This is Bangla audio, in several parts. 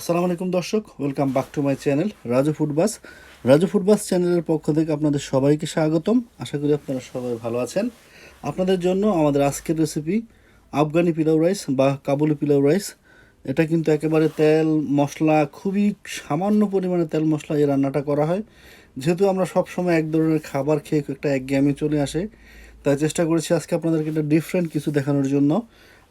আসসালামু আলাইকুম দর্শক, welcome back to my channel Raju ফুডবাস চ্যানেলের পক্ষ থেকে আপনাদের সবাইকে স্বাগতম। আশা করি আপনারা সবাই ভালো আছেন। আপনাদের জন্য আমাদের আজকের রেসিপি আফগানি পিলাও রাইস বা কাবুলি পিলাও রাইস। এটা কিন্তু একেবারে তেল মশলা, খুবই সামান্য পরিমাণে তেল মশলা এই রান্নাটা করা হয়। যেহেতু আমরা সবসময় এক ধরনের খাবার খেয়ে একটা একঘেয়েমি চলে আসে, তাই চেষ্টা করেছি আজকে আপনাদেরকে একটা ডিফারেন্ট কিছু দেখানোর জন্য।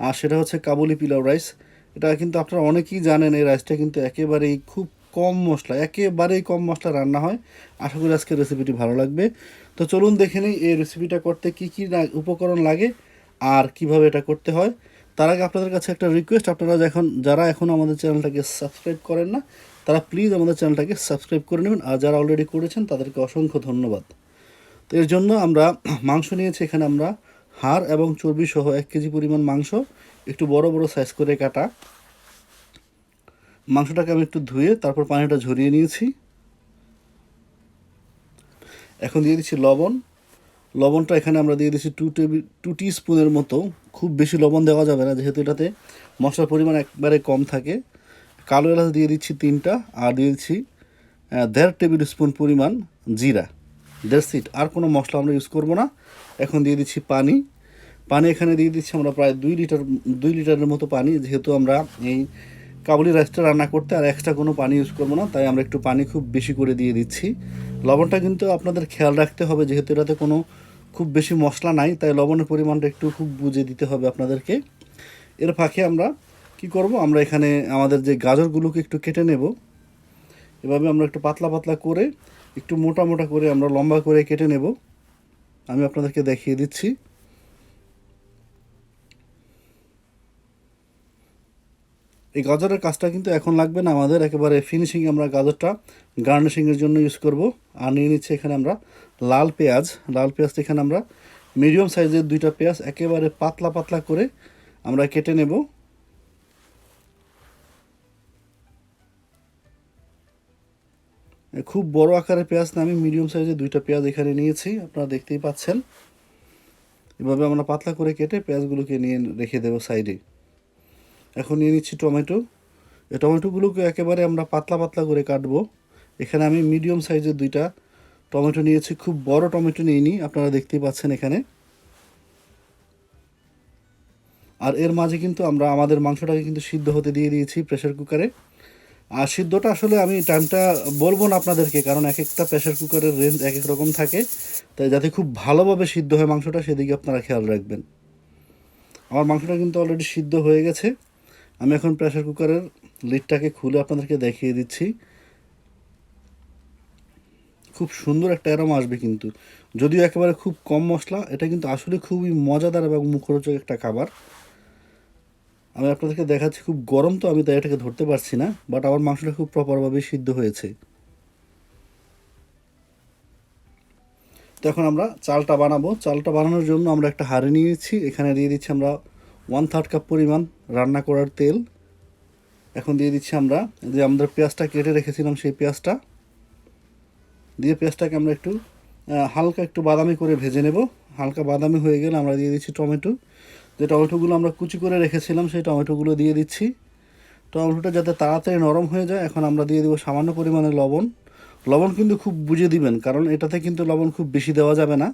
আর সেটা হচ্ছে কাবুলি পিলাও রাইস। এটা কিন্তু আপনারা অনেকেই জানেন, এই রাইসটা কিন্তু একেবারেই খুব কম মশলা, একেবারেই কম মশলা রান্না হয়। আশা করি আজকের রেসিপিটি ভালো লাগবে। তো চলুন দেখে নিই এই রেসিপিটা করতে কী কী উপকরণ লাগে আর কিভাবে এটা করতে হয়। তার আগে আপনাদের কাছে একটা রিকোয়েস্ট, আপনারা যারা এখন আমাদের চ্যানেলটাকে সাবস্ক্রাইব করেন না, তারা প্লিজ আমাদের চ্যানেলটাকে সাবস্ক্রাইব করে নেবেন। আর যারা অলরেডি করেছেন তাদেরকে অসংখ্য ধন্যবাদ। তো এর জন্য আমরা মাংস নিয়েছি, এখানে আমরা হাড় এবং চর্বি সহ 1 কেজি পরিমাণ মাংস, একটু বড় বড় সাইজ করে কাটা। মাংসটাকে আমি একটু ধুয়ে তারপর পানিটা ঝরিয়ে নিয়েছি। এখন দিয়ে দিচ্ছি লবণ। লবণটা এখানে আমরা দিয়ে দিচ্ছি 2 টিস্পুনের মতো। খুব বেশি লবণ দেওয়া যাবে না, যেহেতু এটাতে মশলার পরিমাণ একবারে কম থাকে। কালো এলাচ দিয়ে দিচ্ছি 3টা, আর দিয়ে দিচ্ছি 1.5 টেবিল স্পুন পরিমাণ জিরা। দ্যাটস ইট, আর কোনো মশলা আমরা ইউজ করব না। এখন দিয়ে দিচ্ছি পানি। এখানে দিয়ে দিচ্ছি আমরা প্রায় 2 লিটারের মতো পানি। যেহেতু আমরা এই কাবুলি রাইসটা রান্না করতে আর এক্সট্রা কোনো পানি ইউজ করবো না, তাই আমরা একটু পানি খুব বেশি করে দিয়ে দিচ্ছি। লবণটা কিন্তু আপনাদের খেয়াল রাখতে হবে, যেহেতু এটাতে কোনো খুব বেশি মশলা নাই, তাই লবণের পরিমাণটা একটু খুব বুঝে দিতে হবে আপনাদেরকে। এর ফাঁকে আমরা কি করব, আমরা এখানে আমাদের যে গাজরগুলোকে একটু কেটে নেব। এভাবে আমরা একটু পাতলা পাতলা করে, একটু মোটা মোটা করে আমরা লম্বা করে কেটে নেব। আমি আপনাদেরকে দেখিয়ে দিচ্ছি। এই গাজরের কাজটা কিন্তু এখন লাগবে না আমাদের, একেবারে ফিনিশিং আমরা গাজরটা গার্নিশিংয়ের জন্য ইউজ করব। আর নিয়ে নিচ্ছি এখানে আমরা লাল পেঁয়াজটা এখানে আমরা মিডিয়াম সাইজের 2টা পেঁয়াজ একেবারে পাতলা পাতলা করে আমরা কেটে নেব। খুব বড় আকারের পেঁয়াজ না, আমি মিডিয়াম সাইজের 2টা পেঁয়াজ এখানে নিয়েছি, আপনারা দেখতেই পাচ্ছেন। এভাবে আমরা পাতলা করে কেটে পেঁয়াজগুলোকে নিয়ে রেখে দেবো সাইডে। এখন নিয়ে নিচ্ছি টমেটো। এই টমেটোগুলোকে একেবারে আমরা পাতলা পাতলা করে কাটবো। এখানে আমি মিডিয়াম সাইজের 2টা টমেটো নিয়েছি, খুব বড় টমেটো নিইনি, আপনারা দেখতেই পাচ্ছেন এখানে। আর এর মাঝে কিন্তু আমরা আমাদের মাংসটাকে কিন্তু সিদ্ধ হতে দিয়ে দিয়েছি প্রেসার কুকারে। আর সিদ্ধটা আসলে আমি টাইমটা বলবো না আপনাদেরকে, কারণ এক একটা প্রেসার কুকারের রেঞ্জ এক এক রকম থাকে, তাই যাতে খুব ভালোভাবে সিদ্ধ হয় মাংসটা সেদিকে আপনারা খেয়াল রাখবেন। আমার মাংসটা কিন্তু অলরেডি সিদ্ধ হয়ে গেছে। আমি এখন প্রেসার কুকারের লিডটাকে খুলে আপনাদেরকে দেখিয়ে দিচ্ছি। খুব সুন্দর একটা অ্যারোমা আসবে কিন্তু, যদিও একেবারে খুব কম মশলা। এটা কিন্তু আসলে খুবই মজাদার এবং মুখরোচক একটা খাবার। আমি আপনাদেরকে দেখাচ্ছি, খুব গরম তো আমি তাই এটাকে ধরতে পারছি না, বাট আমার মাংসটা খুব প্রপারভাবে সিদ্ধ হয়েছে। তো এখন আমরা চালটা বানাবো। চালটা বানানোর জন্য আমরা একটা হাঁড়ি নিয়েছি, এখানে দিয়ে দিচ্ছি আমরা 1/3 কাপ পরিমাণ রান্না করার তেল। এখন দিয়ে দিচ্ছি আমরা যে আমাদের পেঁয়াজটা কেটে রেখেছিলাম, সেই পেঁয়াজটা দিয়ে পেঁয়াজটাকে আমরা একটু হালকা একটু বাদামি করে ভেজে নেব। হালকা বাদামি হয়ে গেলে আমরা দিয়ে দিচ্ছি টমেটো। যে টমেটোগুলো আমরা কুচি করে রেখেছিলাম সেই টমেটোগুলো দিয়ে দিচ্ছি। টমেটোটা যাতে তাড়াতাড়ি নরম হয়ে যায়, এখন আমরা দিয়ে দেবো সামান্য পরিমাণে লবণ। লবণ কিন্তু খুব বুঝে দিবেন, কারণ এটাতে কিন্তু লবণ খুব বেশি দেওয়া যাবে না,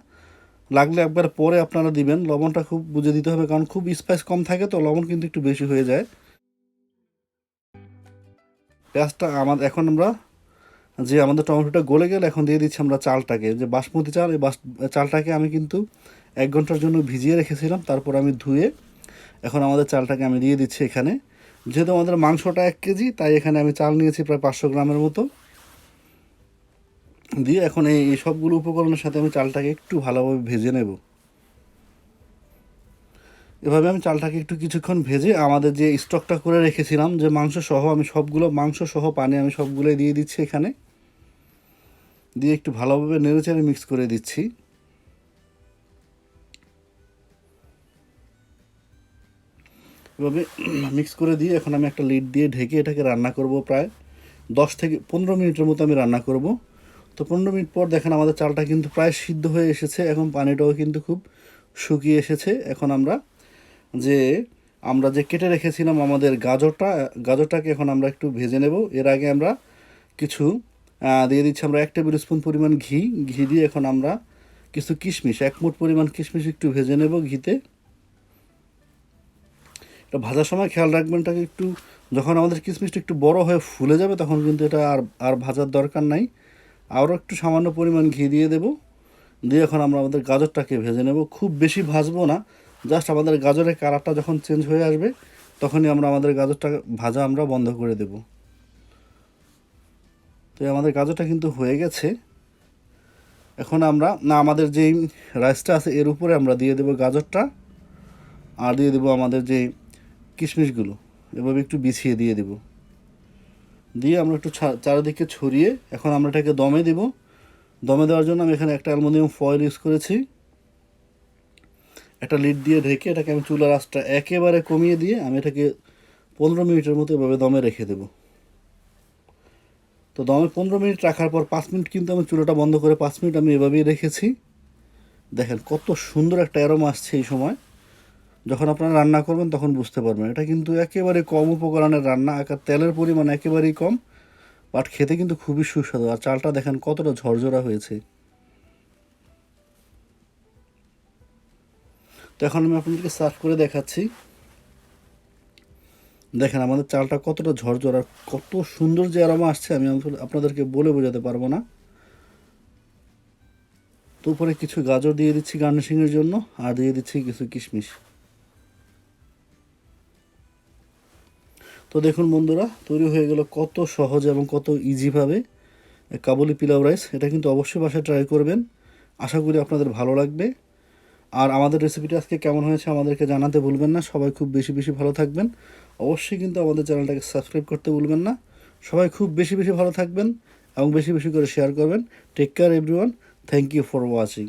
লাগলে একবার পরে আপনারা দিবেন। লবণটা খুব বুঝে দিতে হবে, কারণ খুব স্পাইস কম থাকে তো লবণ কিন্তু একটু বেশি হয়ে যায়। পেঁয়াজটা এখন আমরা যে আমাদের টমেটোটা গলে গেলে এখন দিয়ে দিচ্ছি আমরা চালটাকে, যে বাসমতি চাল, এই চালটাকে আমি কিন্তু 1 ঘন্টার জন্য ভিজিয়ে রেখেছিলাম, তারপর আমি ধুয়ে এখন আমাদের চালটাকে আমি দিয়ে দিচ্ছি এখানে। যেহেতু আমাদের মাংসটা 1 কেজি, তাই এখানে আমি চাল নিয়েছি প্রায় 500 গ্রামের মতো। দিয়ে এখন এই সবগুলো উপকরণের সাথে আমি চালটাকে একটু ভালোভাবে ভেজে নেব। এভাবে আমি চালটাকে একটু কিছুক্ষণ ভেজে আমাদের যে স্টকটা করে রেখেছিলাম, যে মাংস সহ, আমি সবগুলো মাংস সহ পানি আমি সবগুলোই দিয়ে দিচ্ছি এখানে। দিয়ে একটু ভালোভাবে নেড়েচেড়ে মিক্স করে দিচ্ছি। এভাবে মিক্স করে দিয়ে এখন আমি একটা লিড দিয়ে ঢেকে এটাকে রান্না করব প্রায় 10 থেকে 15 মিনিটের মতো আমি রান্না করব। তো 15 মিনিট পর দেখেন আমাদের চালটা কিন্তু প্রায় সিদ্ধ হয়ে এসেছে, এখন পানিটাও কিন্তু খুব শুকিয়ে এসেছে। এখন আমরা যে আমরা যে কেটে রেখেছিলাম আমাদের গাজরটাকে এখন আমরা একটু ভেজে নেব। এর আগে আমরা কিছু দিয়ে দিচ্ছি আমরা 1 টেবিল স্পুন পরিমাণ ঘি দিয়ে এখন আমরা কিছু কিশমিশ 1 মুঠ পরিমাণ কিশমিশ একটু ভেজে নেব ঘিতে। এটা ভাজার সময় খেয়াল রাখবেন, এটাকে একটু যখন আমাদের কিশমিশটা একটু বড় হয়ে ফুলে যাবে তখন কিন্তু এটা আর ভাজার দরকার নাই। আরও একটু সামান্য পরিমাণ ঘি দিয়ে দেব, দিয়ে এখন আমরা আমাদের গাজরটাকে ভেজে নেব। খুব বেশি ভাজবো না, জাস্ট আমাদের গাজরের কালারটা যখন চেঞ্জ হয়ে আসবে তখনই আমরা আমাদের গাজরটা ভাজা আমরা বন্ধ করে দেব। তো আমাদের গাজরটা কিন্তু হয়ে গেছে। এখন আমরা আমাদের যেই রাইসটা আছে এর উপরে আমরা দিয়ে দেব গাজরটা, আর দিয়ে দেব আমাদের যে কিশমিশগুলো, এভাবে একটু বিছিয়ে দিয়ে দেব। দিয়ে আমরা একটু চারিদিকে ছড়িয়ে এখন আমরা এটাকে দমে দেব। দমে দেওয়ার জন্য আমি এখানে একটা অ্যালুমিনিয়াম ফয়েল ইউজ করেছি। একটা লিড দিয়ে ঢেকে এটাকে আমি চুলার আঁচটা একেবারে কমিয়ে দিয়ে আমি এটাকে 15 মিনিটের মতো এভাবে দমে রেখে দেব। তো দমে 15 মিনিট রাখার পর 5 মিনিট কিন্তু আমি চুলাটা বন্ধ করে 5 মিনিট আমি এভাবেই রেখেছি। দেখেন কত সুন্দর একটা অ্যারোমা আসছে। এই সময় যখন আপনারা রান্না করবেন তখন বুঝতে পারবেন এটা কিন্তু একেবারে কম উপকরণের রান্না, তেলের পরিমাণ একেবারেই কম, বাট খেতে কিন্তু খুবই সুস্বাদু। আর চালটা দেখেন কতটা ঝরঝরা হয়েছে। তো এখন আমি আপনাদেরকে সার্ভ করে দেখাচ্ছি। দেখেন আমাদের চালটা কতটা ঝরঝরা, কত সুন্দর যে অ্যারোমা আসছে আমি আপনাদেরকে বলে বোঝাতে পারবো না। তো উপরে কিছু গাজর দিয়ে দিচ্ছি গার্নিশিংয়ের জন্য, আর দিয়ে দিচ্ছি কিছু কিশমিশ। তো দেখুন বন্ধুরা, তৈরি হয়ে গেল কত সহজ এবং কত ইজিভাবে কাবুলি পিলাও রাইস। এটা কিন্তু অবশ্যই বাসায় ট্রাই করবেন, আশা করি আপনাদের ভালো লাগবে। আর আমাদের রেসিপিটা আজকে কেমন হয়েছে আমাদেরকে জানাতে ভুলবেন না। সবাই খুব বেশি বেশি ভালো থাকবেন। অবশ্যই কিন্তু আমাদের চ্যানেলটাকে সাবস্ক্রাইব করতে ভুলবেন না। সবাই খুব বেশি বেশি ভালো থাকবেন এবং বেশি বেশি করে শেয়ার করবেন। Take care everyone, thank you for watching.